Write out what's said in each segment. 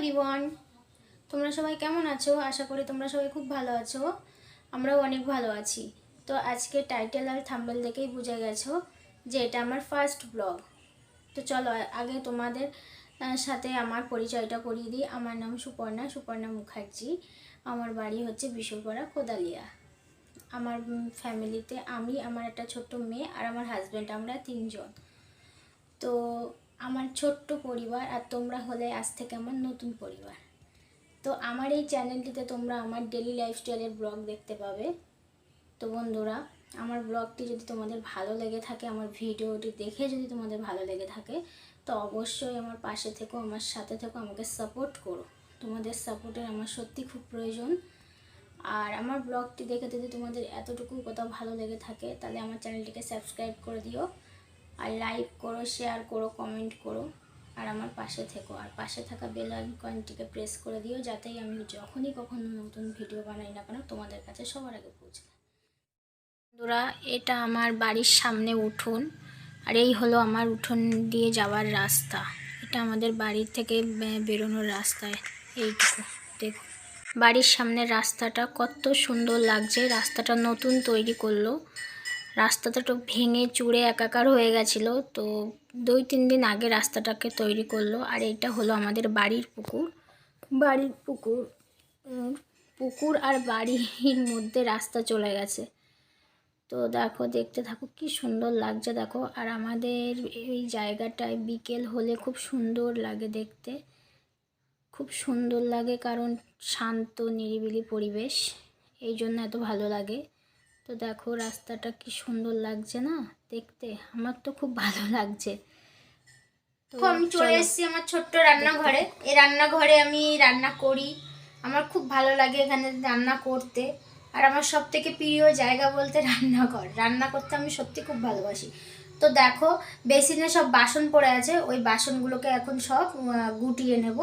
Everyone, তোমরা সবাই কেমন আছো? আশা করি তোমরা সবাই খুব ভালো আছো। আমরাও অনেক ভালো আছি। তো আজকে টাইটেল আর থাম্বনেল দেখেই বুঝে গেছো যে এটা আমার ফার্স্ট ব্লগ। তো চলো আগে তোমাদের সাথে আমার পরিচয়টা করিয়ে দিই। আমার নাম সুপর্ণা মুখার্জি। আমার বাড়ি হচ্ছে বিশ্বপাড়া কোদালিয়া। আমার ফ্যামিলিতে আমি, আমার একটা ছোট্ট মেয়ে আর আমার হাজব্যান্ড, আমরা 3 জন। তো আমার ছোট্ট পরিবার, আর তোমরা হলে আজ থেকে আমার নতুন পরিবার। তো আমার এই চ্যানেলটিতে তোমরা আমার ডেলি লাইফস্টাইলের ব্লগ দেখতে পাবে। তো বন্ধুরা, আমার ব্লগটি যদি তোমাদের ভালো লেগে থাকে, আমার ভিডিওটি দেখে যদি তোমাদের ভালো লেগে থাকে, তো অবশ্যই আমার পাশে থেকো, আমার সাথে থেকো, আমাকে সাপোর্ট করো। তোমাদের সাপোর্টের আমার সত্যি খুব প্রয়োজন। আর আমার ব্লগটি দেখে যদি তোমাদের এতটুকু কোথাও ভালো লেগে থাকে, তাহলে আমার চ্যানেলটিকে সাবস্ক্রাইব করে দিও, আর লাইক করো, শেয়ার করো, কমেন্ট করো, আর আমার পাশে থেকো। আর পাশে থাকা বেল আইকনটিকে প্রেস করে দিও, যাতে আমি যখনই কখনো নতুন ভিডিও বানাই না কেন তোমাদের কাছে সবার আগে পৌঁছে যায়। বন্ধুরা, এটা আমার বাড়ির সামনে উঠোন, আর এই হলো আমার উঠোন দিয়ে যাওয়ার রাস্তা। এটা আমাদের বাড়ির থেকে বেরোনোর রাস্তায়। এইটুকু দেখো, বাড়ির সামনের রাস্তাটা কত সুন্দর লাগছে। রাস্তাটা নতুন তৈরি করলো। রাস্তাটা তো ভেঙে চুরে একাকার হয়ে গেছিলো, তো 2-3 দিন আগে রাস্তাটাকে তৈরি করলো। আর এটা হলো আমাদের বাড়ির পুকুর। পুকুর আর বাড়ির মধ্যে রাস্তা চলে গেছে। তো দেখো, দেখতে থাকো কি সুন্দর লাগছে দেখো। আর আমাদের এই জায়গাটায় বিকেল হলে খুব সুন্দর লাগে দেখতে, খুব সুন্দর লাগে, কারণ শান্ত নিরিবিলি পরিবেশ, এই জন্য এত ভালো লাগে। তো দেখো রাস্তাটা কি সুন্দর লাগছে না দেখতে, আমার তো খুব ভালো লাগছে। তো আমি চলে এসেছি আমার ছোট্ট রান্নাঘরে। এই রান্নাঘরে আমি রান্না করি, আমার খুব ভালো লাগে এখানে রান্না করতে। আর আমার সব থেকে প্রিয় জায়গা বলতে রান্নাঘর। রান্না করতে আমি সত্যি খুব ভালোবাসি। তো দেখো, বেসিনে সব বাসন পড়ে আছে, ওই বাসনগুলোকে এখন সব গুটিয়ে নেব।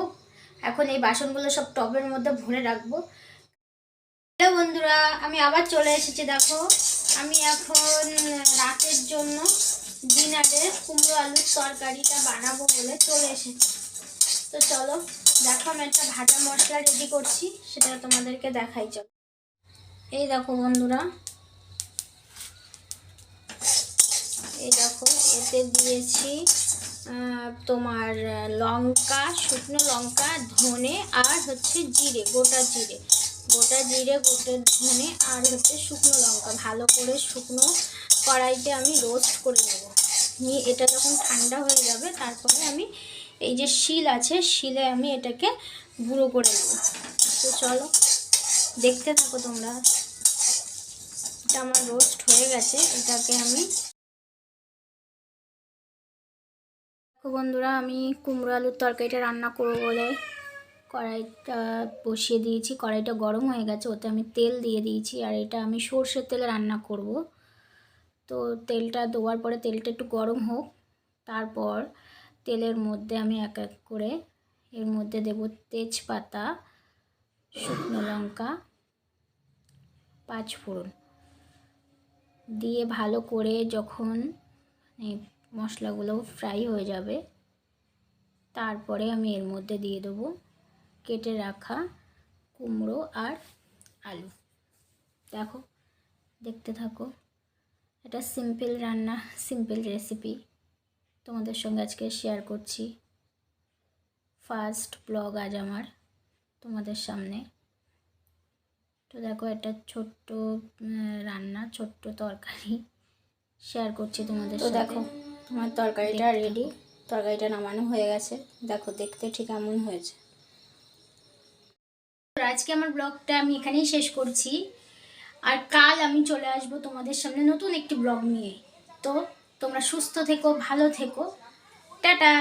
এখন এই বাসনগুলো সব টবের মধ্যে ভরে রাখবো। হ্যালো বন্ধুরা, আমি আবার চলে এসেছি। দেখো, আমি এখন রাতের জন্য ডিনারে কুমড়ো আলুর তরকারিটা বানাবো বলে চলে এসেছি। তো চলো দেখো, আমি একটা ভাজা মশলা রেডি করছি, সেটা তোমাদেরকে দেখাই। চলো, এই দেখো বন্ধুরা, এই দেখো, এতে দিয়েছি তোমার লঙ্কা, শুকনো লঙ্কা, ধনে, আর হচ্ছে জিরে, গোটা জিরে, গোটা ধনে, আর হচ্ছে শুকনো লঙ্কা। ভালো করে শুকনো কড়াইতে আমি রোস্ট করে নেব। নিয়ে এটা যখন ঠান্ডা হয়ে যাবে, তারপরে আমি এই যে শিল আছে, শিলে আমি এটাকে গুঁড়ো করে নেব। তো চলো দেখতে থাকো তোমরা। এটা আমার রোস্ট হয়ে গেছে, এটাকে আমি বন্ধুরা, আমি কুমড়ো আলুর তরকারিটা রান্না করবো বলে কড়াইটা বসিয়ে দিয়েছি। কড়াইটা গরম হয়ে গেছে, ওতে আমি তেল দিয়ে দিয়েছি। আর এটা আমি সর্ষের তেলে রান্না করব। তো তেলটা দেওয়ার পরে তেলটা একটু গরম হোক, তারপর তেলের মধ্যে আমি এক এক করে এর মধ্যে দেব তেজপাতা, শুকনো লঙ্কা, 5 ফোড়ন দিয়ে ভালো করে যখন মশলাগুলো ফ্রাই হয়ে যাবে, তারপরে আমি এর মধ্যে দিয়ে দেবো কেটে রাখা কুমড়ো আর আলু। দেখো, দেখতে থাকো। এটা সিম্পল রান্না, সিম্পল রেসিপি তোমাদের সঙ্গে আজকে শেয়ার করছি। ফার্স্ট ব্লগ আজ আমার তোমাদের সামনে। তো দেখো, একটা ছোট্ট রান্না, ছোট্ট তরকারি শেয়ার করছি তোমাদের সাথে। দেখো, আমার তরকারিটা রেডি, তরকারিটা নামানো হয়ে গেছে। দেখো, দেখতে ঠিক এমন হয়েছে। আজকে আমার ব্লগটা আমি এখানেই শেষ করছি, আর কাল আমি চলে আসব তোমাদের সামনে নতুন একটি ব্লগ নিয়ে। তো তোমরা সুস্থ থেকো, ভালো থেকো, টাটা।